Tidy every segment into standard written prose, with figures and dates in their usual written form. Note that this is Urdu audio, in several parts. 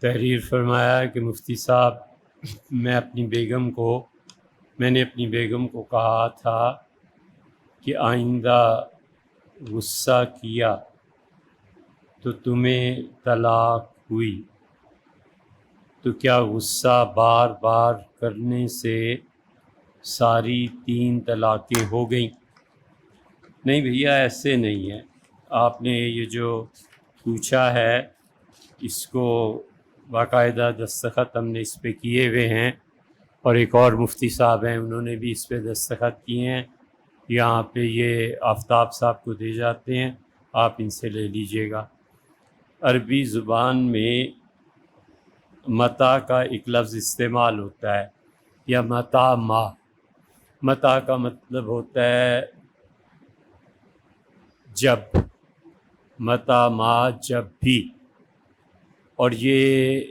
تحریر فرمایا کہ مفتی صاحب میں نے اپنی بیگم کو کہا تھا کہ آئندہ غصہ کیا تو تمہیں طلاق ہوئی، تو کیا غصہ بار بار کرنے سے ساری 3 طلاقیں ہو گئیں؟ نہیں بھیا، ایسے نہیں ہے۔ آپ نے یہ جو پوچھا ہے اس کو باقاعدہ دستخط ہم نے اس پہ کیے ہوئے ہیں، اور ایک اور مفتی صاحب ہیں انہوں نے بھی اس پہ دستخط کیے ہیں۔ یہاں پہ یہ آفتاب صاحب کو دے جاتے ہیں، آپ ان سے لے لیجئے گا۔ عربی زبان میں متا کا ایک لفظ استعمال ہوتا ہے، یا متا ما۔ متا کا مطلب ہوتا ہے جب، متا ما جب بھی، اور یہ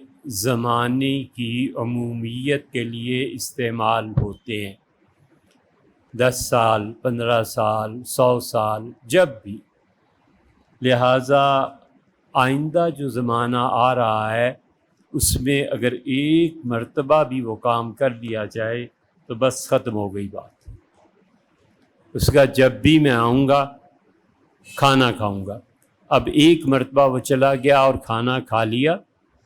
زمانے کی عمومیت کے لیے استعمال ہوتے ہیں۔ 10 سال، 15 سال، 100 سال، جب بھی۔ لہٰذا آئندہ جو زمانہ آ رہا ہے اس میں اگر ایک مرتبہ بھی وہ کام کر لیا جائے تو بس ختم ہو گئی بات۔ اس کا جب بھی میں آؤں گا کھانا کھاؤں گا، اب ایک مرتبہ وہ چلا گیا اور کھانا کھا لیا،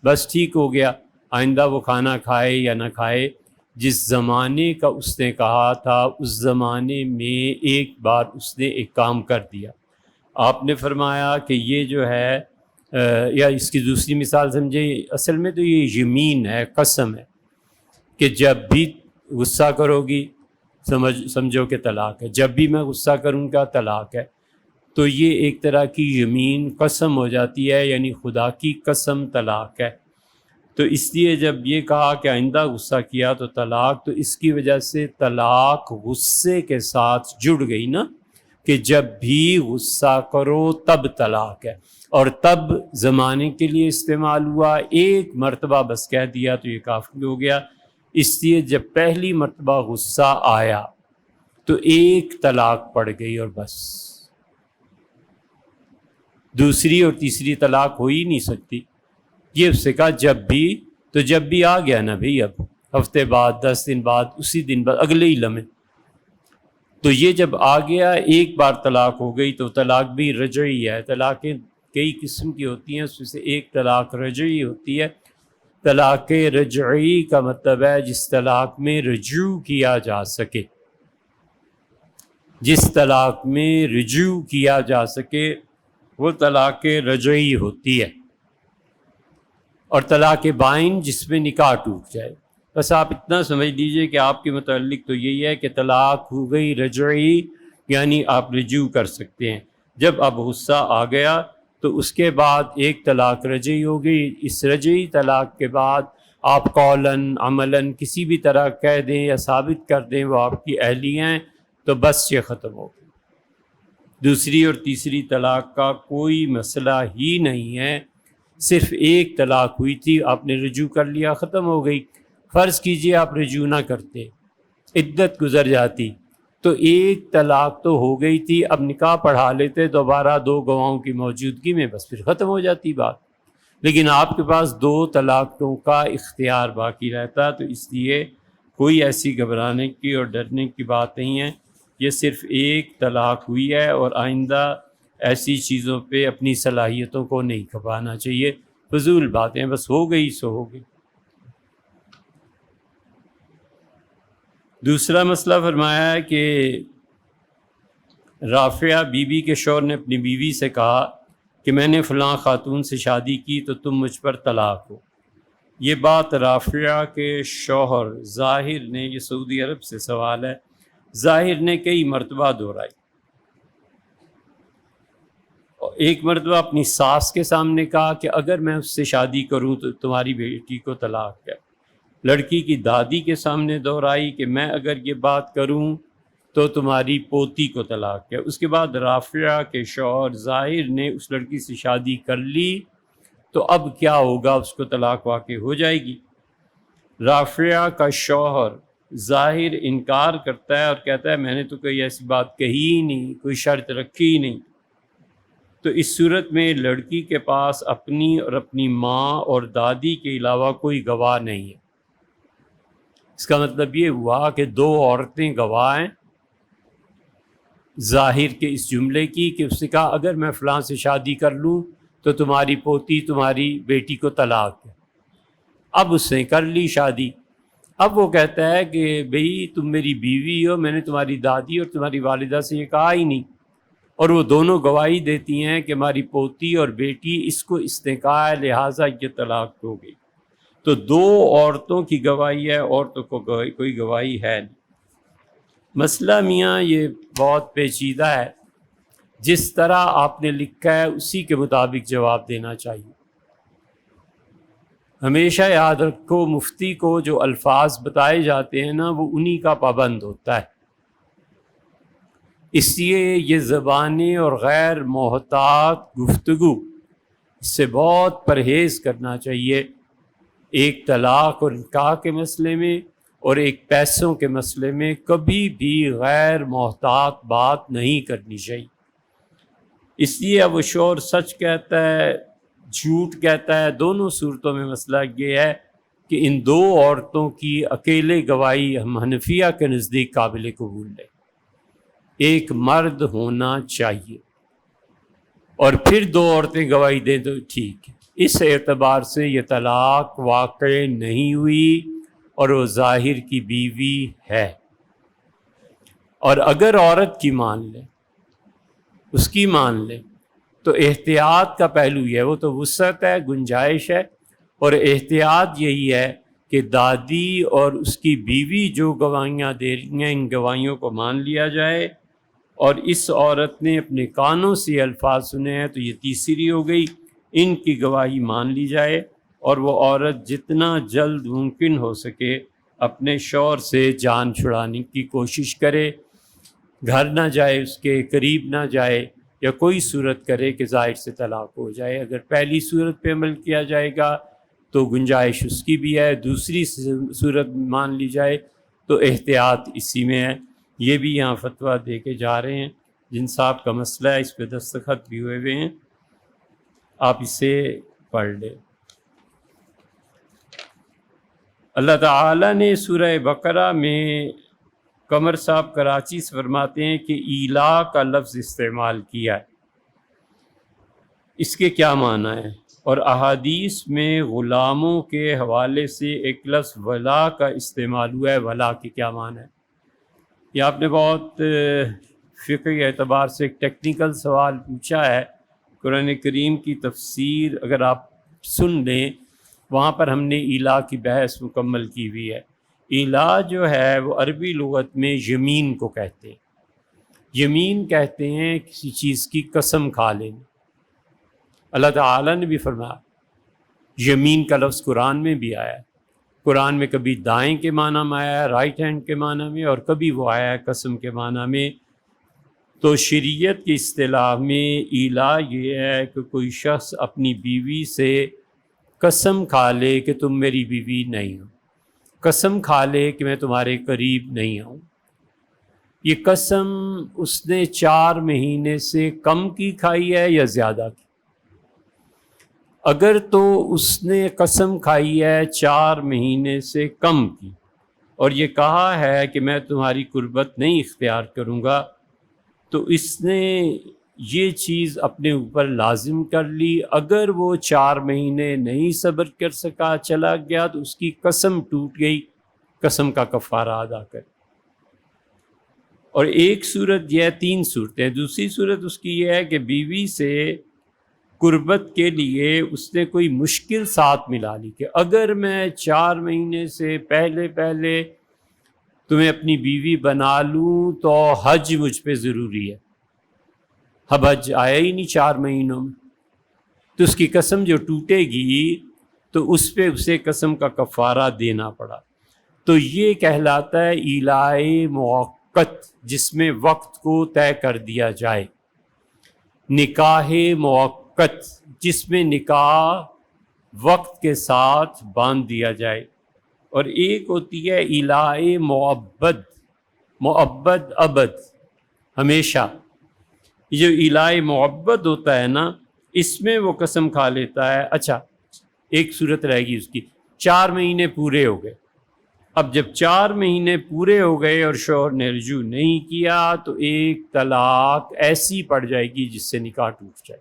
بس ٹھیک ہو گیا۔ آئندہ وہ کھانا کھائے یا نہ کھائے، جس زمانے کا اس نے کہا تھا اس زمانے میں ایک بار اس نے ایک کام کر دیا۔ آپ نے فرمایا کہ یہ جو ہے یا اس کی دوسری مثال سمجھیں، اصل میں تو یہ یمین ہے، قسم ہے کہ جب بھی غصہ کرو گی سمجھو کہ طلاق ہے، جب بھی میں غصہ کروں گا طلاق ہے۔ تو یہ ایک طرح کی یمین قسم ہو جاتی ہے، یعنی خدا کی قسم طلاق ہے۔ تو اس لیے جب یہ کہا کہ آئندہ غصہ کیا تو طلاق، تو اس کی وجہ سے طلاق غصے کے ساتھ جڑ گئی نا، کہ جب بھی غصہ کرو تب طلاق ہے، اور تب زمانے کے لیے استعمال ہوا، ایک مرتبہ بس کہہ دیا تو یہ کافی ہو گیا۔ اس لیے جب پہلی مرتبہ غصہ آیا تو ایک طلاق پڑ گئی اور بس، دوسری اور تیسری طلاق ہو ہی نہیں سکتی۔ یہ اس سے کہا جب بھی، تو جب بھی آ گیا نا بھئی، اب ہفتے بعد، 10 دن بعد، اسی دن بعد، اگلے ہی لمحے۔ تو یہ جب آ گیا ایک بار طلاق ہو گئی تو طلاق بھی رجعی ہے۔ طلاقیں کئی قسم کی ہوتی ہیں، اس میں سے ایک طلاق رجعی ہوتی ہے۔ طلاق رجعی کا مطلب ہے جس طلاق میں رجوع کیا جا سکے، جس طلاق میں رجوع کیا جا سکے وہ طلاق رجعی ہوتی ہے، اور طلاق بائن جس میں نکاح ٹوٹ جائے۔ بس آپ اتنا سمجھ لیجئے کہ آپ کے متعلق تو یہی ہے کہ طلاق ہو گئی رجعی، یعنی آپ رجوع کر سکتے ہیں۔ جب اب غصہ آ گیا تو اس کے بعد ایک طلاق رجعی ہو گئی۔ اس رجعی طلاق کے بعد آپ قولاً عملاً کسی بھی طرح کہہ دیں یا ثابت کر دیں وہ آپ کی اہلیہ ہیں تو بس یہ ختم ہو گئی۔ دوسری اور تیسری طلاق کا کوئی مسئلہ ہی نہیں ہے، صرف ایک طلاق ہوئی تھی، آپ نے رجوع کر لیا، ختم ہو گئی۔ فرض کیجئے آپ رجوع نہ کرتے، عدت گزر جاتی، تو ایک طلاق تو ہو گئی تھی، اب نکاح پڑھا لیتے دوبارہ 2 گواہوں کی موجودگی میں، بس پھر ختم ہو جاتی بات۔ لیکن آپ کے پاس 2 طلاقوں کا اختیار باقی رہتا، تو اس لیے کوئی ایسی گھبرانے کی اور ڈرنے کی بات نہیں ہے۔ یہ صرف ایک طلاق ہوئی ہے، اور آئندہ ایسی چیزوں پہ اپنی صلاحیتوں کو نہیں کھپانا چاہیے، فضول باتیں، بس ہو گئی سو ہو گئی۔ دوسرا مسئلہ فرمایا ہے کہ رافعہ بیوی کے شوہر نے اپنی بیوی سے کہا کہ میں نے فلاں خاتون سے شادی کی تو تم مجھ پر طلاق ہو۔ یہ بات رافعہ کے شوہر ظاہر نے، یہ سعودی عرب سے سوال ہے، ظاہر نے کئی مرتبہ دہرائی۔ ایک مرتبہ اپنی ساس کے سامنے کہا کہ اگر میں اس سے شادی کروں تو تمہاری بیٹی کو طلاق ہے۔ لڑکی کی دادی کے سامنے دہرائی کہ میں اگر یہ بات کروں تو تمہاری پوتی کو طلاق ہے۔ اس کے بعد رافعہ کے شوہر ظاہر نے اس لڑکی سے شادی کر لی، تو اب کیا ہوگا، اس کو طلاق واقع ہو جائے گی۔ رافعہ کا شوہر ظاہر انکار کرتا ہے اور کہتا ہے میں نے تو کوئی ایسی بات کہی ہی نہیں، کوئی شرط رکھی ہی نہیں۔ تو اس صورت میں لڑکی کے پاس اپنی اور اپنی ماں اور دادی کے علاوہ کوئی گواہ نہیں ہے۔ اس کا مطلب یہ ہوا کہ دو عورتیں گواہ ہیں ظاہر کے اس جملے کی کہ اس نے کہا اگر میں فلاں سے شادی کر لوں تو تمہاری پوتی تمہاری بیٹی کو طلاق ہے۔ اب اس نے کر لی شادی، اب وہ کہتا ہے کہ بھئی تم میری بیوی ہو، میں نے تمہاری دادی اور تمہاری والدہ سے یہ کہا ہی نہیں، اور وہ دونوں گواہی دیتی ہیں کہ ہماری پوتی اور بیٹی اس کو اس نے کہا ہے لہٰذا یہ طلاق ہو گئی۔ تو دو عورتوں کی گواہی ہے، عورتوں کو کوئی گواہی ہے نہیں۔ مسئلہ میاں یہ بہت پیچیدہ ہے، جس طرح آپ نے لکھا ہے اسی کے مطابق جواب دینا چاہیے۔ ہمیشہ یاد رکھو مفتی کو جو الفاظ بتائے جاتے ہیں نا وہ انہی کا پابند ہوتا ہے، اس لیے یہ زبانیں اور غیر محتاط گفتگو اس سے بہت پرہیز کرنا چاہیے۔ ایک طلاق اور نکاح کے مسئلے میں اور ایک پیسوں کے مسئلے میں کبھی بھی غیر محتاط بات نہیں کرنی چاہیے۔ اس لیے اب وہ شوہر سچ کہتا ہے جھوٹ کہتا ہے، دونوں صورتوں میں مسئلہ یہ ہے کہ ان دو عورتوں کی اکیلے گواہی ہم حنفیہ کے نزدیک قابل قبول ہے، ایک مرد ہونا چاہیے، اور پھر دو عورتیں گواہی دیں تو ٹھیک ہے۔ اس اعتبار سے یہ طلاق واقع نہیں ہوئی اور وہ ظاہر کی بیوی ہے۔ اور اگر عورت کی مان لے، اس کی مان لے، تو احتیاط کا پہلو یہ ہے، وہ تو وسعت ہے، گنجائش ہے، اور احتیاط یہی ہے کہ دادی اور اس کی بیوی جو گواہیاں دے رہی ہیں ان گواہیوں کو مان لیا جائے، اور اس عورت نے اپنے کانوں سے یہ الفاظ سنے ہیں تو یہ تیسری ہو گئی، ان کی گواہی مان لی جائے، اور وہ عورت جتنا جلد ممکن ہو سکے اپنے شوہر سے جان چھڑانے کی کوشش کرے، گھر نہ جائے، اس کے قریب نہ جائے، یا کوئی صورت کرے کہ ظاہر سے طلاق ہو جائے۔ اگر پہلی صورت پہ عمل کیا جائے گا تو گنجائش اس کی بھی ہے، دوسری صورت مان لی جائے تو احتیاط اسی میں ہے۔ یہ بھی یہاں فتویٰ دے کے جا رہے ہیں، جن صاحب کا مسئلہ ہے اس پہ دستخط بھی ہوئے ہوئے ہیں، آپ اسے پڑھ لیں۔ اللہ تعالیٰ نے سورہ بقرہ میں قمر صاحب کراچی سے فرماتے ہیں کہ ایلا کا لفظ استعمال کیا ہے، اس کے کیا معنی ہے؟ اور احادیث میں غلاموں کے حوالے سے ایک لفظ ولا کا استعمال ہوا ہے، ولا کے کیا معنی ہے؟ یہ آپ نے بہت فقہی اعتبار سے ایک ٹیکنیکل سوال پوچھا ہے۔ قرآن کریم کی تفسیر اگر آپ سن لیں، وہاں پر ہم نے ایلا کی بحث مکمل کی ہوئی ہے۔ ایلا جو ہے وہ عربی لغت میں یمین کو کہتے ہیں، یمین کہتے ہیں کسی چیز کی قسم کھا لینا۔ اللہ تعالیٰ نے بھی فرمایا، یمین کا لفظ قرآن میں بھی آیا ہے، قرآن میں کبھی دائیں کے معنی میں آیا ہے، رائٹ ہینڈ کے معنی میں، اور کبھی وہ آیا ہے قسم کے معنی میں۔ تو شریعت کی اصطلاح میں ایلا یہ ہے کہ کوئی شخص اپنی بیوی سے قسم کھا لے کہ تم میری بیوی نہیں ہو، قسم کھا لے کہ میں تمہارے قریب نہیں آؤں۔ یہ قسم اس نے 4 مہینے سے کم کی کھائی ہے یا زیادہ کی؟ اگر تو اس نے قسم کھائی ہے 4 مہینے سے کم کی، اور یہ کہا ہے کہ میں تمہاری قربت نہیں اختیار کروں گا، تو اس نے یہ چیز اپنے اوپر لازم کر لی۔ اگر وہ 4 مہینے نہیں صبر کر سکا، چلا گیا، تو اس کی قسم ٹوٹ گئی، قسم کا کفارہ ادا کر۔ اور ایک صورت یہ ہے، 3 صورتیں۔ دوسری صورت اس کی یہ ہے کہ بیوی سے قربت کے لیے اس نے کوئی مشکل ساتھ ملا لی کہ اگر میں 4 مہینے سے پہلے تمہیں اپنی بیوی بنا لوں تو حج مجھ پہ ضروری ہے۔ اب حج آیا ہی نہیں 4 مہینوں میں، تو اس کی قسم جو ٹوٹے گی تو اس پہ اسے قسم کا کفارہ دینا پڑا۔ تو یہ کہلاتا ہے ایلائے موقت، جس میں وقت کو طے کر دیا جائے، نکاح موقت جس میں نکاح وقت کے ساتھ باندھ دیا جائے، اور ایک ہوتی ہے ایلائے معبد، معبد ابد، ہمیشہ۔ یہ جو الہ محبت ہوتا ہے نا، اس میں وہ قسم کھا لیتا ہے. اچھا ایک صورت رہ گی اس کی، 4 مہینے پورے ہو گئے. اب جب 4 مہینے پورے ہو گئے اور شوہر نے رجوع نہیں کیا تو ایک طلاق ایسی پڑ جائے گی جس سے نکاح ٹوٹ جائے.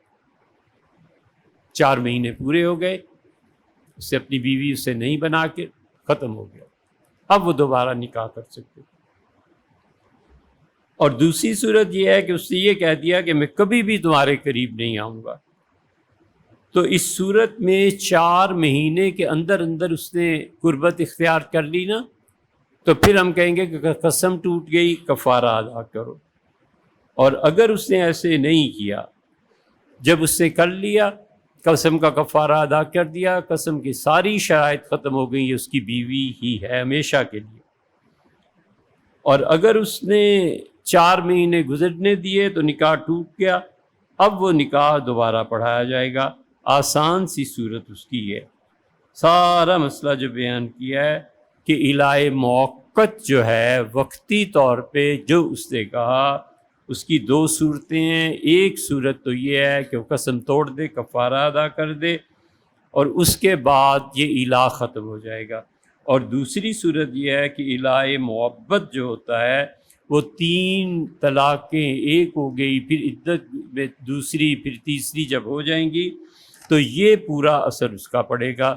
4 مہینے پورے ہو گئے، اس سے اپنی بیوی اسے نہیں بنا کے ختم ہو گیا، اب وہ دوبارہ نکاح کر سکتے. اور دوسری صورت یہ ہے کہ اس نے یہ کہہ دیا کہ میں کبھی بھی تمہارے قریب نہیں آؤں گا، تو اس صورت میں 4 مہینے کے اندر اندر اس نے قربت اختیار کر لی نا، تو پھر ہم کہیں گے کہ قسم ٹوٹ گئی، کفارہ ادا کرو. اور اگر اس نے ایسے نہیں کیا، جب اس نے کر لیا، قسم کا کفارہ ادا کر دیا، قسم کی ساری شرائط ختم ہو گئی، اس کی بیوی ہی ہے ہمیشہ کے لیے. اور اگر اس نے 4 مہینے گزرنے دیے تو نکاح ٹوٹ گیا، اب وہ نکاح دوبارہ پڑھایا جائے گا. آسان سی صورت اس کی ہے. سارا مسئلہ جو بیان کیا ہے کہ الہ موقت جو ہے وقتی طور پہ جو اس نے کہا، اس کی 2 صورتیں ہیں. ایک صورت تو یہ ہے کہ وہ قسم توڑ دے، کفارہ ادا کر دے، اور اس کے بعد یہ الہ ختم ہو جائے گا. اور دوسری صورت یہ ہے کہ الہ محبت جو ہوتا ہے وہ 3 طلاقیں، ایک ہو گئی، پھر عدت میں دوسری، پھر تیسری جب ہو جائیں گی تو یہ پورا اثر اس کا پڑے گا.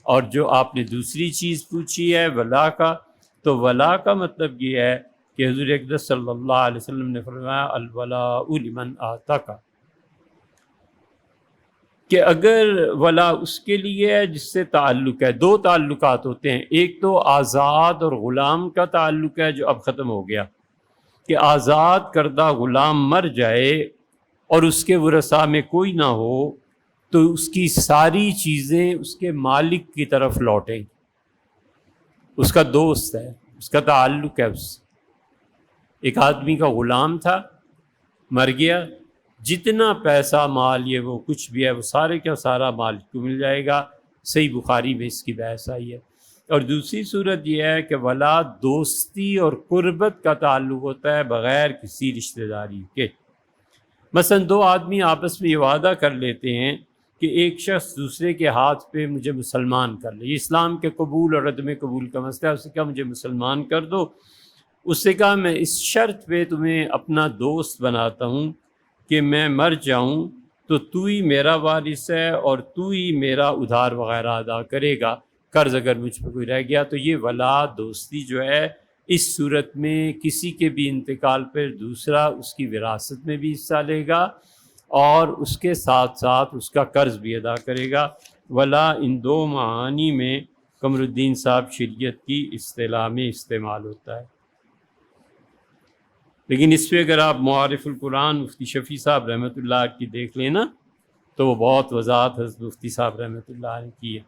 اور جو آپ نے دوسری چیز پوچھی ہے ولا کا، تو ولا کا مطلب یہ ہے کہ حضور اقدس صلی اللہ علیہ وسلم نے فرمایا الولاء لمن اعتق، کہ اگر ولا اس کے لیے ہے جس سے تعلق ہے. 2 تعلقات ہوتے ہیں، ایک تو آزاد اور غلام کا تعلق ہے جو اب ختم ہو گیا، کہ آزاد کردہ غلام مر جائے اور اس کے ورثاء میں کوئی نہ ہو تو اس کی ساری چیزیں اس کے مالک کی طرف لوٹیں. اس کا دوست ہے، اس کا تعلق ہے اس سے. ایک آدمی کا غلام تھا، مر گیا، جتنا پیسہ مال یہ وہ کچھ بھی ہے وہ سارے کا سارا مالک کو مل جائے گا. صحیح بخاری میں اس کی بحث آئی ہے. اور دوسری صورت یہ ہے کہ ولا دوستی اور قربت کا تعلق ہوتا ہے بغیر کسی رشتہ داری کے. مثلا 2 آدمی آپس میں یہ وعدہ کر لیتے ہیں کہ ایک شخص دوسرے کے ہاتھ پہ مجھے مسلمان کر لے. یہ اسلام کے قبول اور عدم قبول کا مسئلہ ہے. اس نے کہا مجھے مسلمان کر دو. اس سے کہا میں اس شرط پہ تمہیں اپنا دوست بناتا ہوں کہ میں مر جاؤں تو تو ہی میرا وارث ہے اور تو ہی میرا ادھار وغیرہ ادا کرے گا، قرض اگر مجھ پہ کوئی رہ گیا. تو یہ ولا دوستی جو ہے اس صورت میں کسی کے بھی انتقال پر دوسرا اس کی وراثت میں بھی حصہ لے گا اور اس کے ساتھ ساتھ اس کا قرض بھی ادا کرے گا. ولا ان 2 معانی میں قمر الدین صاحب شریعت کی اصطلاح میں استعمال ہوتا ہے. لیکن اس پہ اگر آپ معارف القرآن مفتی شفیع صاحب رحمۃ اللہ کی دیکھ لیں نا تو وہ بہت وضاحت حضرت مفتی صاحب رحمۃ اللہ نے کی ہے.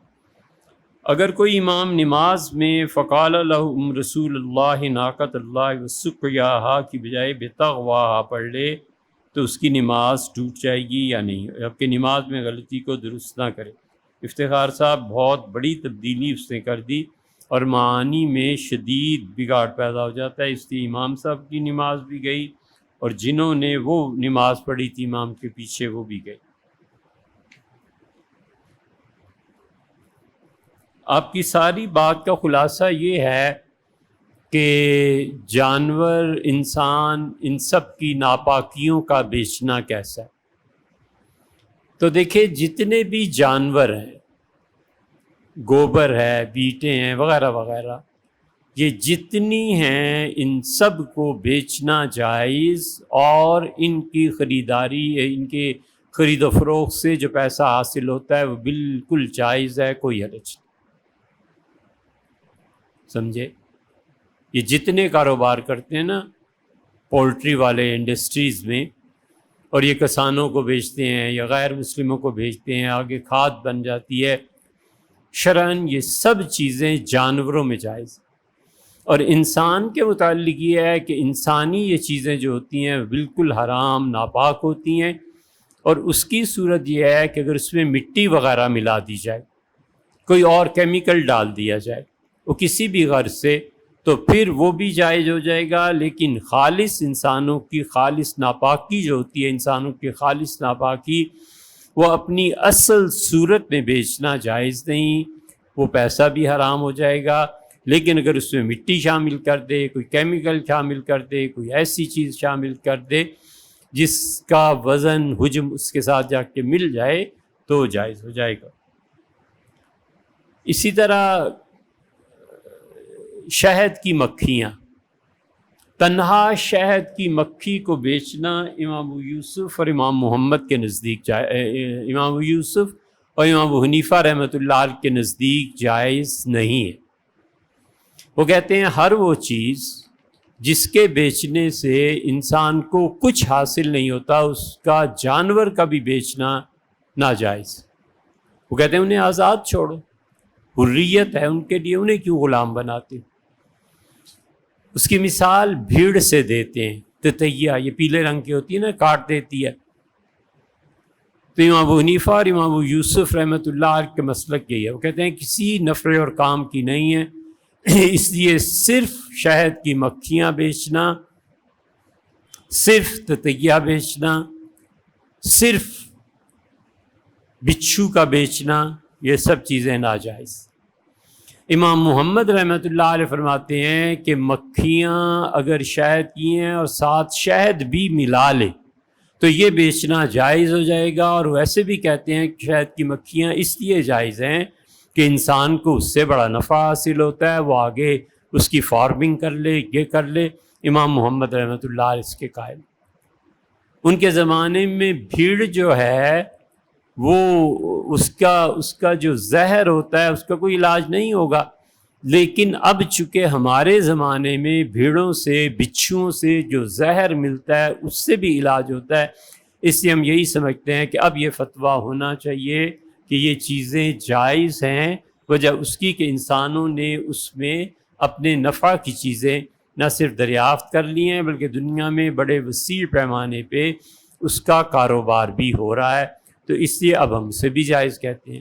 اگر کوئی امام نماز میں فقال لهم رسول اللہ ناقۃ اللہ وسقیاہا کی بجائے بتقواہا پڑھ لے تو اس کی نماز ٹوٹ جائے گی یا نہیں؟ آپ کی نماز میں غلطی کو درست نہ کرے. افتخار صاحب بہت بڑی تبدیلی اس نے کر دی اور معانی میں شدید بگاڑ پیدا ہو جاتا ہے. اس لیے امام صاحب کی نماز بھی گئی اور جنہوں نے وہ نماز پڑھی تھی امام کے پیچھے وہ بھی گئے. آپ کی ساری بات کا خلاصہ یہ ہے کہ جانور، انسان، ان سب کی ناپاکیوں کا بیچنا کیسا ہے. تو دیکھیں جتنے بھی جانور ہیں، گوبر ہے، بیٹیں ہیں وغیرہ وغیرہ، یہ جتنی ہیں ان سب کو بیچنا جائز اور ان کی خریداری، ان کے خرید و فروخت سے جو پیسہ حاصل ہوتا ہے وہ بالکل جائز ہے، کوئی حرج نہیں. سمجھے؟ یہ جتنے کاروبار کرتے ہیں نا پولٹری والے انڈسٹریز میں، اور یہ کسانوں کو بیچتے ہیں یا غیر مسلموں کو بیچتے ہیں، آگے کھاد بن جاتی ہے، شرعاً یہ سب چیزیں جانوروں میں جائز. اور انسان کے متعلق یہ ہے کہ انسانی یہ چیزیں جو ہوتی ہیں بالکل حرام، ناپاک ہوتی ہیں. اور اس کی صورت یہ ہے کہ اگر اس میں مٹی وغیرہ ملا دی جائے، کوئی اور کیمیکل ڈال دیا جائے، وہ کسی بھی غرض سے، تو پھر وہ بھی جائز ہو جائے گا. لیکن خالص انسانوں کی خالص ناپاکی جو ہوتی ہے، انسانوں کی خالص ناپاکی، وہ اپنی اصل صورت میں بیچنا جائز نہیں. وہ پیسہ بھی حرام ہو جائے گا. لیکن اگر اس میں مٹی شامل کر دے، کوئی کیمیکل شامل کر دے، کوئی ایسی چیز شامل کر دے جس کا وزن حجم اس کے ساتھ جا کے مل جائے تو جائز ہو جائے گا. اسی طرح شہد کی مکھیاں، تنہا شہد کی مکھی کو بیچنا امام ابو یوسف اور امام محمد کے نزدیک امام ابو یوسف اور امام ابو حنیفہ رحمۃ اللہ علیہ کے نزدیک جائز نہیں ہے. وہ کہتے ہیں ہر وہ چیز جس کے بیچنے سے انسان کو کچھ حاصل نہیں ہوتا، اس کا جانور کا بھی بیچنا ناجائز. وہ کہتے ہیں انہیں آزاد چھوڑو، حریت ہے ان کے لیے، انہیں کیوں غلام بناتے. اس کی مثال بھیڑ سے دیتے ہیں. تتیہ یہ پیلے رنگ کی ہوتی ہے نا، کاٹ دیتی ہے. تو امام ابو حنیفہ اور امام ابو یوسف رحمۃ اللہ علیہ کے مسلک یہی ہے. وہ کہتے ہیں کسی نفع اور کام کی نہیں ہے، اس لیے صرف شہد کی مکھیاں بیچنا، صرف تتیہ بیچنا، صرف بچھو کا بیچنا، یہ سب چیزیں ناجائز. امام محمد رحمۃ اللہ علیہ فرماتے ہیں کہ مکھیاں اگر شہد کی ہیں اور ساتھ شہد بھی ملا لے تو یہ بیچنا جائز ہو جائے گا. اور ویسے بھی کہتے ہیں کہ شہد کی مکھیاں اس لیے جائز ہیں کہ انسان کو اس سے بڑا نفع حاصل ہوتا ہے، وہ آگے اس کی فارمنگ کر لے، یہ کر لے. امام محمد رحمۃ اللہ علیہ اس کے قائل. ان کے زمانے میں بھیڑ جو ہے وہ اس کا جو زہر ہوتا ہے اس کا کوئی علاج نہیں ہوگا. لیکن اب چونکہ ہمارے زمانے میں بھیڑوں سے، بچھوؤں سے جو زہر ملتا ہے اس سے بھی علاج ہوتا ہے. اس لیے ہم یہی سمجھتے ہیں کہ اب یہ فتویٰ ہونا چاہیے کہ یہ چیزیں جائز ہیں. وجہ اس کی کہ انسانوں نے اس میں اپنے نفع کی چیزیں نہ صرف دریافت کر لی ہیں بلکہ دنیا میں بڑے وسیع پیمانے پہ اس کا کاروبار بھی ہو رہا ہے. تو اس لیے اب ہم اسے بھی جائز کہتے ہیں.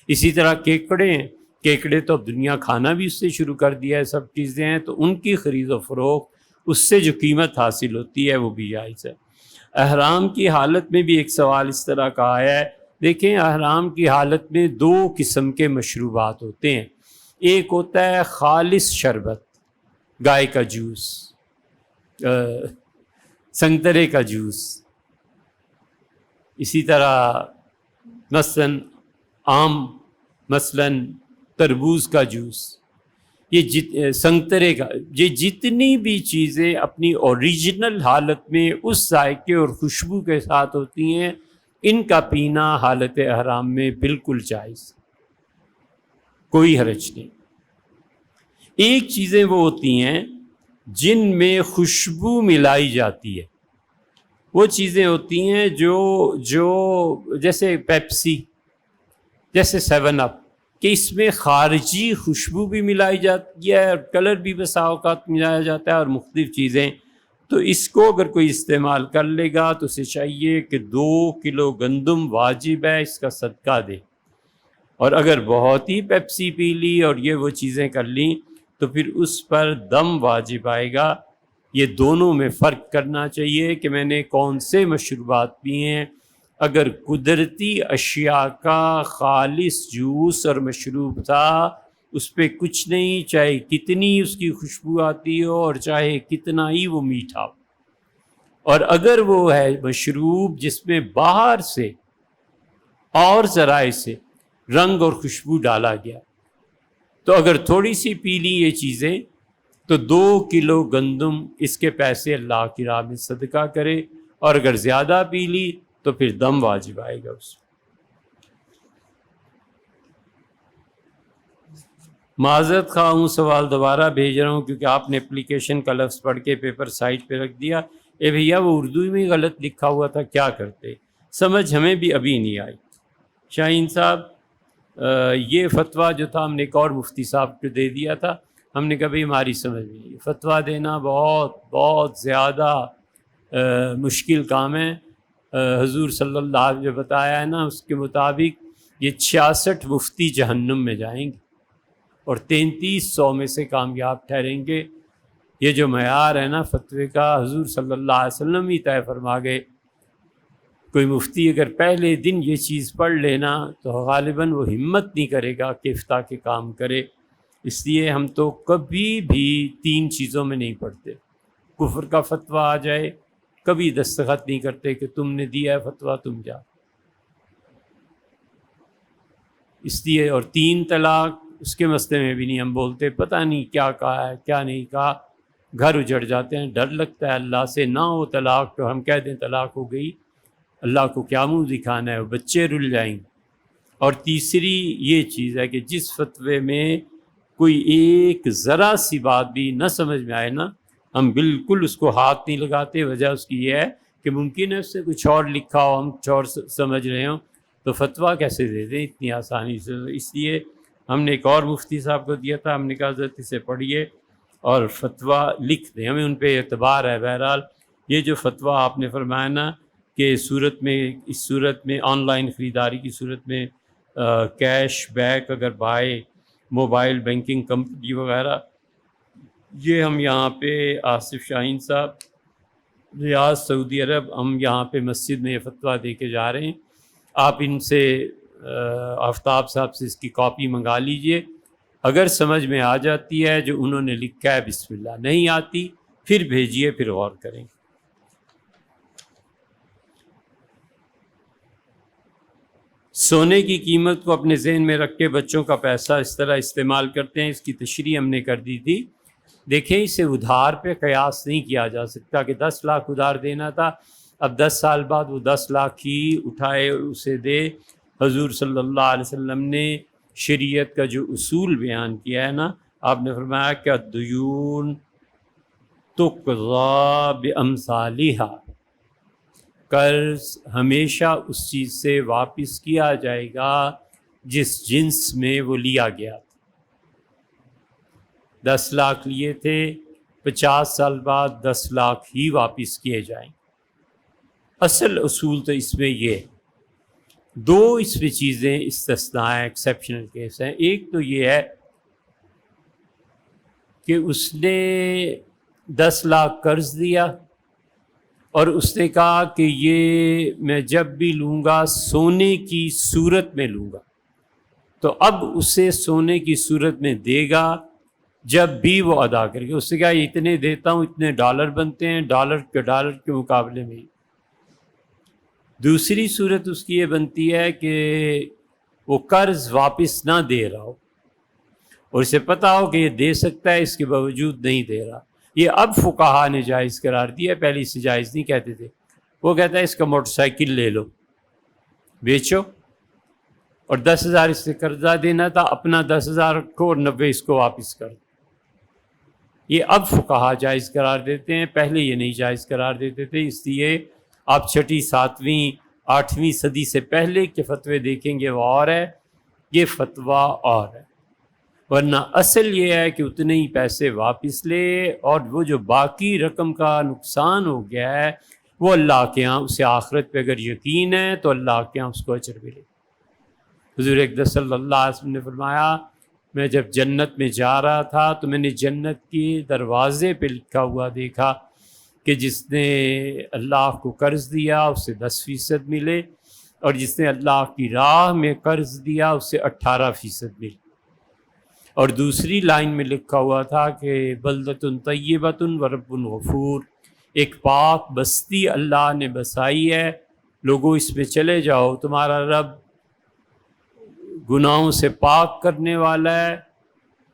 اسی طرح کیکڑے تو اب دنیا کھانا بھی اس سے شروع کر دیا ہے، سب چیزیں ہیں، تو ان کی خرید و فروخت اس سے جو قیمت حاصل ہوتی ہے وہ بھی جائز ہے. احرام کی حالت میں بھی ایک سوال اس طرح کا آیا ہے. دیکھیں احرام کی حالت میں 2 قسم کے مشروبات ہوتے ہیں. ایک ہوتا ہے خالص شربت، گائے کا جوس، سنگترے کا جوس، اسی طرح مثلاً آم، مثلاً تربوز کا جوس، یہ سنگترے کا، یہ جتنی بھی چیزیں اپنی اوریجنل حالت میں اس ذائقے اور خوشبو کے ساتھ ہوتی ہیں، ان کا پینا حالت احرام میں بالکل جائز، کوئی حرج نہیں. ایک چیزیں وہ ہوتی ہیں جن میں خوشبو ملائی جاتی ہے، وہ چیزیں ہوتی ہیں جو جیسے پیپسی، جیسے 7 اپ، کہ اس میں خارجی خوشبو بھی ملائی جاتی ہے اور کلر بھی بسا اوقات ملایا جاتا ہے اور مختلف چیزیں. تو اس کو اگر کوئی استعمال کر لے گا تو اسے چاہیے کہ 2 کلو گندم واجب ہے اس کا صدقہ دے. اور اگر بہت ہی پیپسی پی لی اور یہ وہ چیزیں کر لیں تو پھر اس پر دم واجب آئے گا. یہ دونوں میں فرق کرنا چاہیے کہ میں نے کون سے مشروبات پیے ہیں. اگر قدرتی اشیاء کا خالص جوس اور مشروب تھا، اس پہ کچھ نہیں، چاہے کتنی اس کی خوشبو آتی ہو اور چاہے کتنا ہی وہ میٹھا ہو. اور اگر وہ ہے مشروب جس میں باہر سے اور ذرائع سے رنگ اور خوشبو ڈالا گیا، تو اگر تھوڑی سی پی لی یہ چیزیں تو 2 کلو گندم اس کے پیسے اللہ کی راہ میں صدقہ کرے. اور اگر زیادہ پی لی تو پھر دم واجب آئے گا اس. معذرت خواہ ہوں، سوال دوبارہ بھیج رہا ہوں کیونکہ آپ نے اپلیکیشن کا لفظ پڑھ کے پیپر سائٹ پہ رکھ دیا. اے بھیا وہ اردو میں غلط لکھا ہوا تھا، کیا کرتے؟ سمجھ ہمیں بھی ابھی نہیں آئی. شاہین صاحب یہ فتویٰ جو تھا ہم نے ایک اور مفتی صاحب کو دے دیا تھا. ہم نے کہا بھائی ہماری سمجھ میں نہیں، فتویٰ دینا بہت بہت زیادہ مشکل کام ہے. حضور صلی اللہ علیہ وسلم نے بتایا ہے نا، اس کے مطابق یہ 66 مفتی جہنم میں جائیں گے اور 3300 میں سے کامیاب ٹھہریں گے۔ یہ جو معیار ہے نا فتوے کا، حضور صلی اللہ علیہ وسلم ہی طے فرما گئے۔ کوئی مفتی اگر پہلے دن یہ چیز پڑھ لینا تو غالباً وہ ہمت نہیں کرے گا کہ افتاء کے کام کرے۔ اس لیے ہم تو کبھی بھی 3 چیزوں میں نہیں پڑھتے۔ کفر کا فتویٰ آ جائے کبھی دستخط نہیں کرتے کہ تم نے دیا ہے فتویٰ تم جا۔ اس لیے اور 3 طلاق اس کے مسئلے میں بھی نہیں ہم بولتے، پتہ نہیں کیا کہا ہے کیا نہیں کہا، گھر اجڑ جاتے ہیں، ڈر لگتا ہے اللہ سے، نہ ہو طلاق تو ہم کہہ دیں طلاق ہو گئی، اللہ کو کیا منہ دکھانا ہے، وہ بچے رل جائیں گے۔ اور تیسری یہ چیز ہے کہ جس فتوے میں کوئی ایک ذرا سی بات بھی نہ سمجھ میں آئے نا، ہم بالکل اس کو ہاتھ نہیں لگاتے۔ وجہ اس کی یہ ہے کہ ممکن ہے اس سے کچھ اور لکھا ہو، ہم کچھ اور سمجھ رہے ہوں، تو فتویٰ کیسے دے دیں اتنی آسانی سے۔ اس لیے ہم نے ایک اور مفتی صاحب کو دیا تھا، ہم نے کہا حضرت اسے پڑھیے اور فتویٰ لکھ دیں، ہمیں ان پہ اعتبار ہے۔ بہرحال یہ جو فتویٰ آپ نے فرمایا نا کہ اس صورت میں آن لائن خریداری کی صورت میں کیش بیک اگر بائے موبائل بینکنگ کمپنی وغیرہ، یہ ہم یہاں پہ آصف شاہین صاحب ریاض سعودی عرب، ہم یہاں پہ مسجد میں یہ فتویٰ دے کے جا رہے ہیں۔ آپ ان سے آفتاب صاحب سے اس کی کاپی منگا لیجئے، اگر سمجھ میں آ جاتی ہے جو انہوں نے لکھا ہے بسم اللہ، نہیں آتی پھر بھیجیے، پھر غور کریں۔ سونے کی قیمت کو اپنے ذہن میں رکھ کے بچوں کا پیسہ اس طرح استعمال کرتے ہیں، اس کی تشریح ہم نے کر دی تھی۔ دیکھیں اسے ادھار پہ قیاس نہیں کیا جا سکتا کہ 10 لاکھ ادھار دینا تھا، اب 10 سال بعد وہ 10 لاکھ ہی اٹھائے اسے دے۔ حضور صلی اللہ علیہ وسلم نے شریعت کا جو اصول بیان کیا ہے نا، آپ نے فرمایا کہ الدیون تقضی بامثالها، قرض ہمیشہ اس چیز سے واپس کیا جائے گا جس جنس میں وہ لیا گیا تھا۔ 10 لاکھ لیے تھے، 50 سال بعد 10 لاکھ ہی واپس کیے جائیں۔ اصل اصول تو اس میں یہ ہے۔ 2 اس میں چیزیں استثناء ہیں، ایکسیپشنل کیس ہیں۔ ایک تو یہ ہے کہ اس نے 10 لاکھ قرض دیا اور اس نے کہا کہ یہ میں جب بھی لوں گا سونے کی صورت میں لوں گا، تو اب اسے سونے کی صورت میں دے گا جب بھی وہ ادا کرے گا۔ اس سے کہا اتنے دیتا ہوں، اتنے ڈالر بنتے ہیں، ڈالر کے مقابلے میں۔ دوسری صورت اس کی یہ بنتی ہے کہ وہ قرض واپس نہ دے رہا ہو اور اسے پتہ ہو کہ یہ دے سکتا ہے، اس کے باوجود نہیں دے رہا۔ یہ اب فقہا نے جائز قرار دیا، پہلے اسے جائز نہیں کہتے تھے۔ وہ کہتا ہے اس کا موٹر سائیکل لے لو، بیچو، اور 10,000 اس سے قرضہ دینا تھا، اپنا 10,000 رکھو اور 90 اس کو واپس کر دو۔ یہ اب فقہا جائز قرار دیتے ہیں، پہلے یہ نہیں جائز قرار دیتے تھے۔ اس لیے آپ 6، 7، 8ویں صدی سے پہلے کے فتوے دیکھیں گے وہ اور ہے، یہ فتویٰ اور ہے۔ ورنہ اصل یہ ہے کہ اتنے ہی پیسے واپس لے، اور وہ جو باقی رقم کا نقصان ہو گیا ہے وہ اللہ کے ہاں، اسے آخرت پہ اگر یقین ہے تو اللہ کے ہاں اس کو اجر ملے۔ حضور اقدس صلی اللہ علیہ وسلم نے فرمایا، میں جب جنت میں جا رہا تھا تو میں نے جنت کے دروازے پہ لکھا ہوا دیکھا کہ جس نے اللہ کو قرض دیا اسے 10% ملے، اور جس نے اللہ کی راہ میں قرض دیا اسے 18% ملے۔ اور دوسری لائن میں لکھا ہوا تھا کہ بلدۃ طیبۃ ورب غفور، ایک پاک بستی اللہ نے بسائی ہے، لوگوں اس میں چلے جاؤ، تمہارا رب گناہوں سے پاک کرنے والا ہے،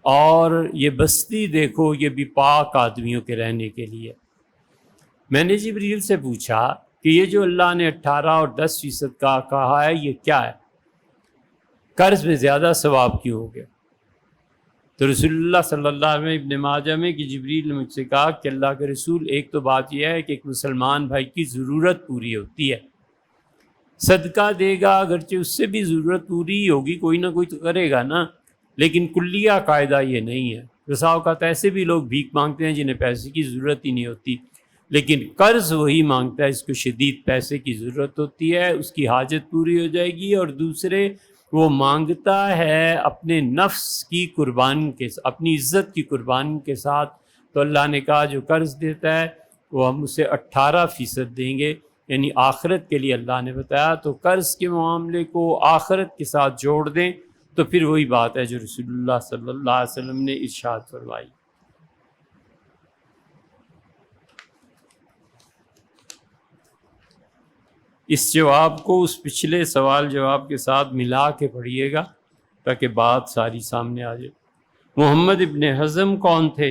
اور یہ بستی دیکھو یہ بھی پاک آدمیوں کے رہنے کے لیے۔ میں نے جبریل سے پوچھا کہ یہ جو اللہ نے 18 اور 10% کا کہا ہے یہ کیا ہے؟ قرض میں زیادہ ثواب کیوں ہو گیا؟ تو رسول اللہ صلی اللہ علیہ وسلم ابن ماجہ میں کہ جبریل نے مجھ سے کہا کہ اللہ کے رسول، ایک تو بات یہ ہے کہ ایک مسلمان بھائی کی ضرورت پوری ہوتی ہے، صدقہ دے گا اگرچہ اس سے بھی ضرورت پوری ہی ہوگی، کوئی نہ کوئی تو کرے گا نا، لیکن کلیہ قاعدہ یہ نہیں ہے۔ بسا اوقات ایسے بھی لوگ بھیک مانگتے ہیں جنہیں پیسے کی ضرورت ہی نہیں ہوتی، لیکن قرض وہی مانگتا ہے اس کو شدید پیسے کی ضرورت ہوتی ہے، اس کی حاجت پوری ہو جائے گی، اور دوسرے وہ مانگتا ہے اپنے نفس کی قربانی کے، اپنی عزت کی قربانی کے ساتھ، تو اللہ نے کہا جو قرض دیتا ہے وہ ہم اسے 18% دیں گے، یعنی آخرت کے لیے اللہ نے بتایا۔ تو قرض کے معاملے کو آخرت کے ساتھ جوڑ دیں تو پھر وہی بات ہے جو رسول اللہ صلی اللہ علیہ وسلم نے ارشاد فرمائی۔ اس جواب کو اس پچھلے سوال جواب کے ساتھ ملا کے پڑھیے گا تاکہ بات ساری سامنے آ جائے۔ محمد ابن حزم کون تھے؟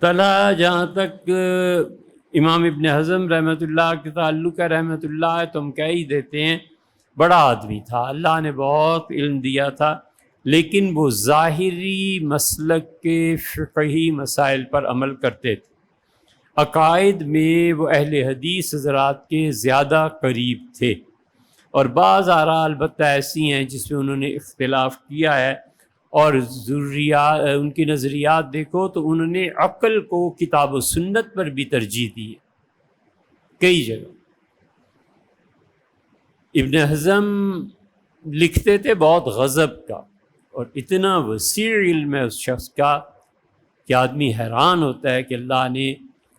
طلحہ، جہاں تک امام ابن حزم رحمۃ اللہ کے تعلق ہے، رحمۃ اللہ تو ہم کہہ ہی دیتے ہیں بڑا آدمی تھا، اللہ نے بہت علم دیا تھا، لیکن وہ ظاہری مسلک کے فقہی مسائل پر عمل کرتے تھے۔ عقائد میں وہ اہل حدیث حضرات کے زیادہ قریب تھے، اور بعض آراء البتہ ایسی ہیں جس میں انہوں نے اختلاف کیا ہے، اور ان کی نظریات دیکھو تو انہوں نے عقل کو کتاب و سنت پر بھی ترجیح دی ہے کئی جگہ۔ ابن حزم لکھتے تھے بہت غضب کا، اور اتنا وسیع علم ہے اس شخص کا کہ آدمی حیران ہوتا ہے کہ اللہ نے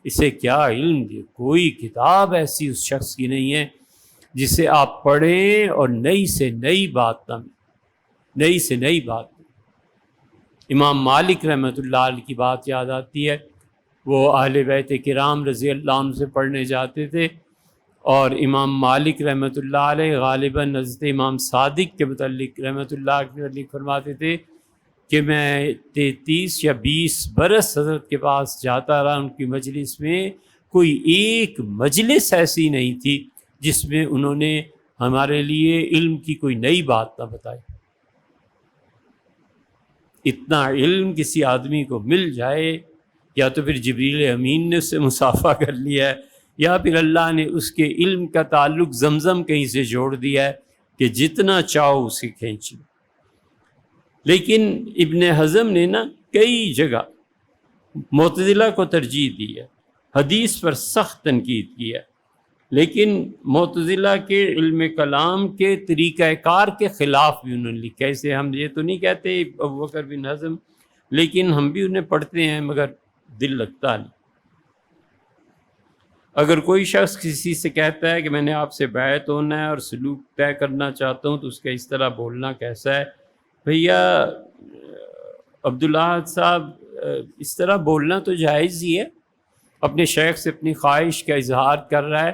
اسے کیا علم دیا۔ کوئی کتاب ایسی اس شخص کی نہیں ہے جسے آپ پڑھیں اور نئی سے نئی بات نئی سے نئی بات۔ امام مالک رحمۃ اللہ علیہ کی بات یاد آتی ہے، وہ اہل بیت کرام رضی اللہ عنہ سے پڑھنے جاتے تھے، اور امام مالک رحمۃ اللہ علیہ غالباً حضرت امام صادق کے متعلق رحمۃ اللہ کے متعلق فرماتے تھے کہ میں 33 یا 20 برس حضرت کے پاس جاتا رہا، ان کی مجلس میں کوئی ایک مجلس ایسی نہیں تھی جس میں انہوں نے ہمارے لیے علم کی کوئی نئی بات نہ بتائی۔ اتنا علم کسی آدمی کو مل جائے، یا تو پھر جبریل امین نے اس سے مصافحہ کر لیا ہے، یا پھر اللہ نے اس کے علم کا تعلق زمزم کہیں سے جوڑ دیا ہے کہ جتنا چاہو اسے کھینچ لو۔ لیکن ابن حزم نے کئی جگہ معتزلہ کو ترجیح دی ہے، حدیث پر سخت تنقید کی ہے، لیکن معتزلہ کے علم کلام کے طریقہ کار کے خلاف بھی انہوں نے لکھا ہے۔ اسے ہم یہ تو نہیں کہتے ابو بکر بن حزم، لیکن ہم بھی انہیں پڑھتے ہیں مگر دل لگتا نہیں۔ اگر کوئی شخص کسی سے کہتا ہے کہ میں نے آپ سے بیعت ہونا ہے اور سلوک طے کرنا چاہتا ہوں تو اس کا اس طرح بولنا کیسا ہے؟ بھیا عبداللہ صاحب، اس طرح بولنا تو جائز ہی ہے، اپنے شیخ سے اپنی خواہش کا اظہار کر رہا ہے،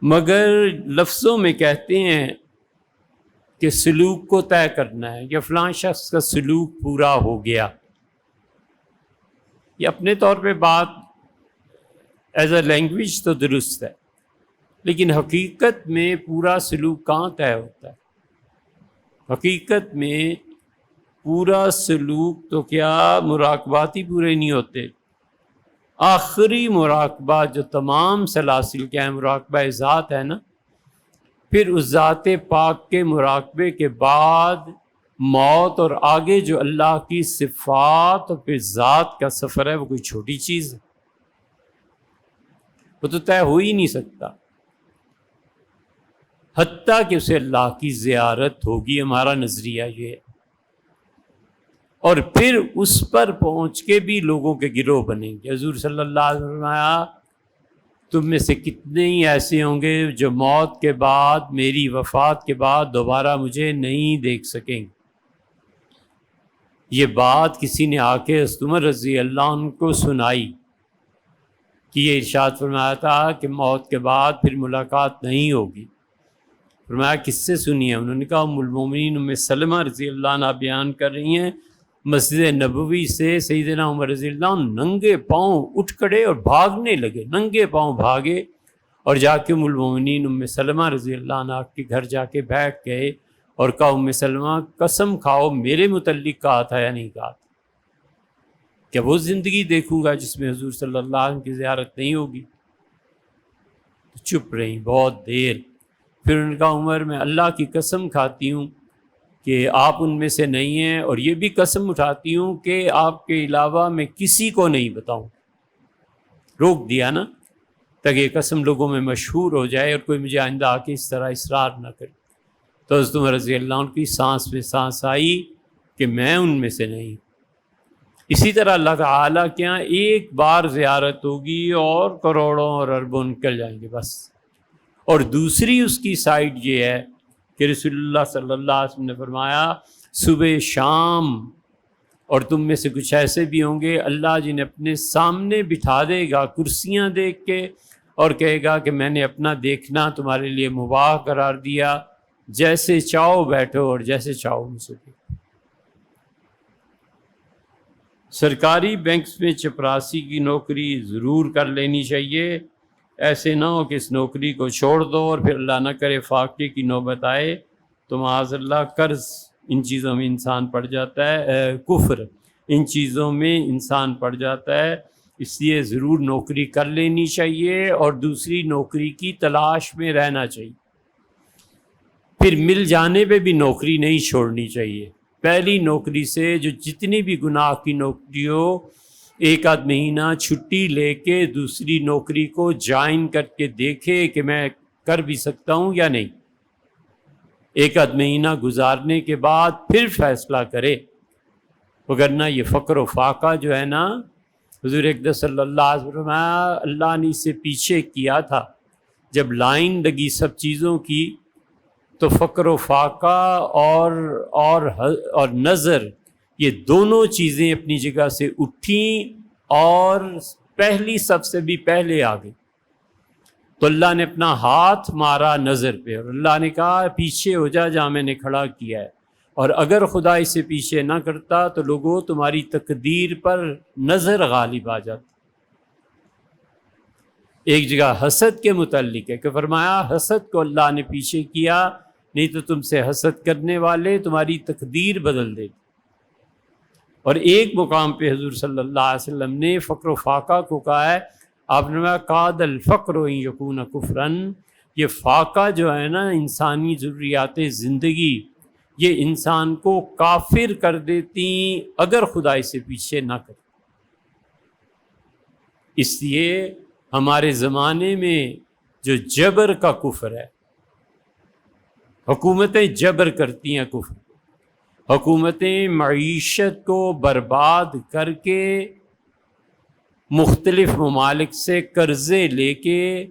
مگر لفظوں میں کہتے ہیں کہ سلوک کو طے کرنا ہے یا فلاں شخص کا سلوک پورا ہو گیا، یہ اپنے طور پہ بات ایز اے لینگویج تو درست ہے، لیکن حقیقت میں پورا سلوک کہاں طے ہوتا ہے؟ حقیقت میں پورا سلوک تو کیا مراقبات ہی پورے نہیں ہوتے، آخری مراقبہ جو تمام سلاسل کے ہیں، مراقبہ ذات ہے نا، پھر اس ذات پاک کے مراقبے کے بعد موت، اور آگے جو اللہ کی صفات اور پھر ذات کا سفر ہے، وہ کوئی چھوٹی چیز ہے، وہ تو طے ہو ہی نہیں سکتا، حتیٰ کہ اسے اللہ کی زیارت ہوگی، ہمارا نظریہ یہ ہے، اور پھر اس پر پہنچ کے بھی لوگوں کے گروہ بنیں گے۔ حضور صلی اللہ علیہ وسلم فرمایا تم میں سے کتنے ہی ایسے ہوں گے جو موت کے بعد، میری وفات کے بعد دوبارہ مجھے نہیں دیکھ سکیں گے۔ یہ بات کسی نے آ کے حضرت عمر رضی اللہ عنہ کو سنائی کہ یہ ارشاد فرمایا تھا کہ موت کے بعد پھر ملاقات نہیں ہوگی۔ فرمایا کس سے سنی ہے؟ انہوں نے کہا ام المومنین ام سلمہ رضی اللہ عنہ بیان کر رہی ہیں، مسجد نبوی سے سیدنا عمر رضی اللہ عنہ ننگے پاؤں اٹھ کھڑے اور بھاگنے لگے، ننگے پاؤں بھاگے، اور جا کے ام المومنین ام سلمہ رضی اللہ عنہ کے گھر جا کے بیٹھ گئے اور کہا ام سلمہ قسم کھاؤ میرے متعلق کہا تھا یا نہیں کہا تھا؟ کیا وہ زندگی دیکھوں گا جس میں حضور صلی اللہ علیہ وسلم کی زیارت نہیں ہوگی؟ تو چپ رہی بہت دیر، پھر ان کا عمر میں اللہ کی قسم کھاتی ہوں کہ آپ ان میں سے نہیں ہیں، اور یہ بھی قسم اٹھاتی ہوں کہ آپ کے علاوہ میں کسی کو نہیں بتاؤں۔ روک دیا نا، تاکہ یہ قسم لوگوں میں مشہور ہو جائے اور کوئی مجھے آئندہ آ کے اس طرح اصرار نہ کرے۔ تو حضرت عمر رضی اللہ عنہ کی سانس میں سانس آئی کہ میں ان میں سے نہیں۔ اسی طرح اللہ تعالیٰ کے یہاں ایک بار زیارت ہوگی اور کروڑوں اور اربوں نکل جائیں گے بس۔ اور دوسری اس کی سائڈ یہ ہے کہ رسول اللہ صلی اللہ علیہ وسلم نے فرمایا صبح شام، اور تم میں سے کچھ ایسے بھی ہوں گے اللہ جنہیں اپنے سامنے بٹھا دے گا کرسیاں دیکھ کے، اور کہے گا کہ میں نے اپنا دیکھنا تمہارے لیے مباح قرار دیا، جیسے چاہو بیٹھو اور جیسے چاہو مجھ سے دیکھو۔ سرکاری بینکس میں چپراسی کی نوکری ضرور کر لینی چاہیے، ایسے نہ ہو کہ اس نوکری کو چھوڑ دو اور پھر اللہ نہ کرے فاقے کی نوبت آئے تو معاذ اللہ قرض ان چیزوں میں انسان پڑ جاتا ہے، کفر ان چیزوں میں انسان پڑ جاتا ہے۔ اس لیے ضرور نوکری کر لینی چاہیے اور دوسری نوکری کی تلاش میں رہنا چاہیے۔ پھر مل جانے پہ بھی نوکری نہیں چھوڑنی چاہیے۔ پہلی نوکری سے جو جتنی بھی گناہ کی نوکری ہو، ایک آدھ مہینہ چھٹی لے کے دوسری نوکری کو جوائن کر کے دیکھے کہ میں کر بھی سکتا ہوں یا نہیں۔ ایک آدھ مہینہ گزارنے کے بعد پھر فیصلہ کرے، وگرنہ یہ فقر و فاقہ جو ہے نا، حضور اقدس صلی اللہ علیہ وسلم اللہ نے اسے پیچھے کیا تھا۔ جب لائن لگی سب چیزوں کی تو فقر و فاقہ اور نظر، یہ دونوں چیزیں اپنی جگہ سے اٹھیں اور پہلی سب سے بھی پہلے آ گئی۔ تو اللہ نے اپنا ہاتھ مارا نظر پہ اور اللہ نے کہا پیچھے ہو جا جہاں میں نے کھڑا کیا ہے، اور اگر خدا اسے پیچھے نہ کرتا تو لوگوں تمہاری تقدیر پر نظر غالب آ جاتی۔ ایک جگہ حسد کے متعلق ہے کہ فرمایا حسد کو اللہ نے پیچھے کیا، نہیں تو تم سے حسد کرنے والے تمہاری تقدیر بدل دے۔ اور ایک مقام پہ حضور صلی اللہ علیہ وسلم نے فقر و فاقہ کو کہا ہے، آپ نے کہا قاد الفقر ان یکون کفرن، یہ فاقہ جو ہے نا انسانی ضروریات زندگی، یہ انسان کو کافر کر دیتی اگر خدا اسے پیچھے نہ کرے۔ اس لیے ہمارے زمانے میں جو جبر کا کفر ہے، حکومتیں جبر کرتی ہیں کفر، حکومتیں معیشت کو برباد کر کے مختلف ممالک سے قرضے لے کے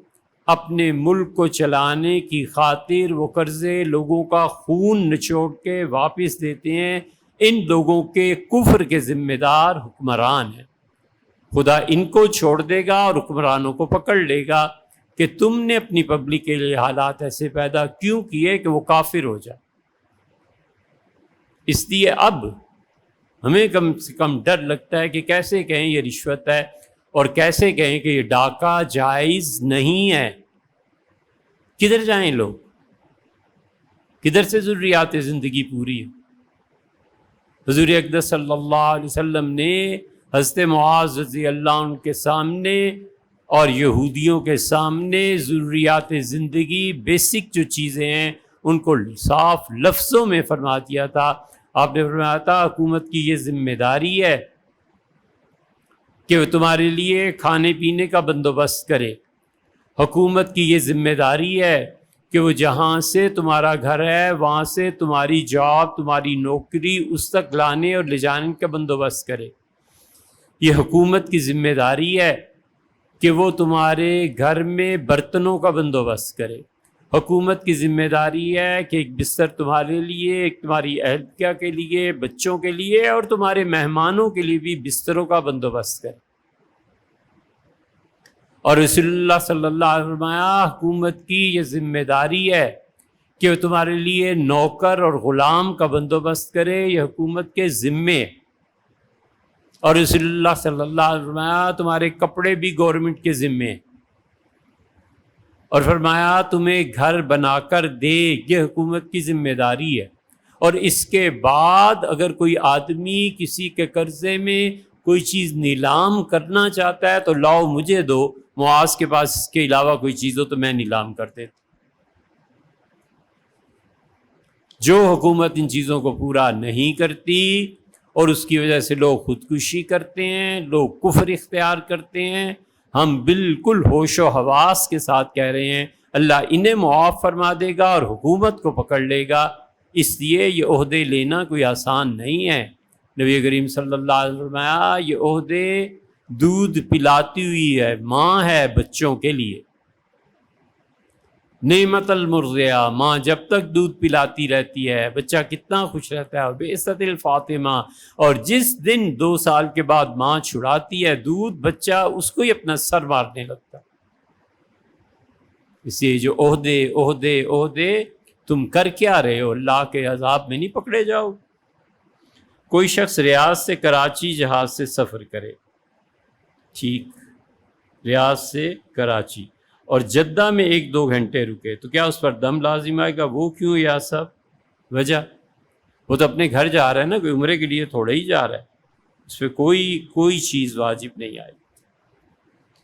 اپنے ملک کو چلانے کی خاطر وہ قرضے لوگوں کا خون نچوڑ کے واپس دیتے ہیں۔ ان لوگوں کے کفر کے ذمہ دار حکمران ہیں۔ خدا ان کو چھوڑ دے گا اور حکمرانوں کو پکڑ لے گا کہ تم نے اپنی پبلک کے لیے حالات ایسے پیدا کیوں کیے کہ وہ کافر ہو جائے۔ اس لیے اب ہمیں کم سے کم ڈر لگتا ہے کہ کیسے کہیں یہ رشوت ہے اور کیسے کہیں کہ یہ ڈاکہ جائز نہیں ہے۔ کدھر جائیں لوگ؟ کدھر سے ضروریات زندگی پوری ہے؟ حضور اقدس صلی اللہ علیہ وسلم نے حضرت معاذ رضی اللہ عنہ کے سامنے اور یہودیوں کے سامنے ضروریات زندگی بیسک جو چیزیں ہیں ان کو صاف لفظوں میں فرما دیا تھا۔ آپ نے فرمایا تھا حکومت کی یہ ذمہ داری ہے کہ وہ تمہارے لیے کھانے پینے کا بندوبست کرے، حکومت کی یہ ذمہ داری ہے کہ وہ جہاں سے تمہارا گھر ہے وہاں سے تمہاری جاب، تمہاری نوکری اس تک لانے اور لے جانے کا بندوبست کرے، یہ حکومت کی ذمہ داری ہے کہ وہ تمہارے گھر میں برتنوں کا بندوبست کرے، حکومت کی ذمہ داری ہے کہ ایک بستر تمہارے لیے، ایک تمہاری اہلیہ کے لیے، بچوں کے لیے اور تمہارے مہمانوں کے لیے بھی بستروں کا بندوبست کرے۔ اور رسول اللہ صلی اللہ علیہ وسلم فرمایا حکومت کی یہ ذمہ داری ہے کہ وہ تمہارے لیے نوکر اور غلام کا بندوبست کرے، یہ حکومت کے ذمے ہے۔ اور رسول اللہ صلی اللہ علیہ وسلم فرمایا تمہارے کپڑے بھی گورنمنٹ کے ذمے ہیں، اور فرمایا تمہیں گھر بنا کر دے، یہ حکومت کی ذمہ داری ہے۔ اور اس کے بعد اگر کوئی آدمی کسی کے قرضے میں کوئی چیز نیلام کرنا چاہتا ہے تو لاؤ مجھے دو، معاذ کے پاس اس کے علاوہ کوئی چیز ہو تو میں نیلام کر دیتا۔ جو حکومت ان چیزوں کو پورا نہیں کرتی اور اس کی وجہ سے لوگ خودکشی کرتے ہیں، لوگ کفر اختیار کرتے ہیں، ہم بالکل ہوش و حواس کے ساتھ کہہ رہے ہیں اللہ انہیں معاف فرما دے گا اور حکومت کو پکڑ لے گا. اس لیے یہ عہدے لینا کوئی آسان نہیں ہے. نبی کریم صلی اللہ علیہ وسلم فرمایا یہ عہدے دودھ پلاتی ہوئی ہے ماں ہے بچوں کے لیے. نعمت المرضعہ، ماں جب تک دودھ پلاتی رہتی ہے بچہ کتنا خوش رہتا ہے. اور بعزت الفاطمہ، اور جس دن 2 سال کے بعد ماں چھڑاتی ہے دودھ بچہ اس کو ہی اپنا سر مارنے لگتا. اس لیے جو عہدے تم کر کیا رہے ہو؟ اللہ کے عذاب میں نہیں پکڑے جاؤ. کوئی شخص ریاض سے کراچی جہاز سے سفر کرے، ٹھیک، ریاض سے کراچی، اور جدہ میں 1-2 گھنٹے رکے تو کیا اس پر دم لازم آئے گا؟ وہ کیوں یا سب وجہ؟ وہ تو اپنے گھر جا رہا ہے نا، کوئی عمرے کے لیے تھوڑا ہی جا رہا ہے، اس پہ کوئی چیز واجب نہیں آئے گی.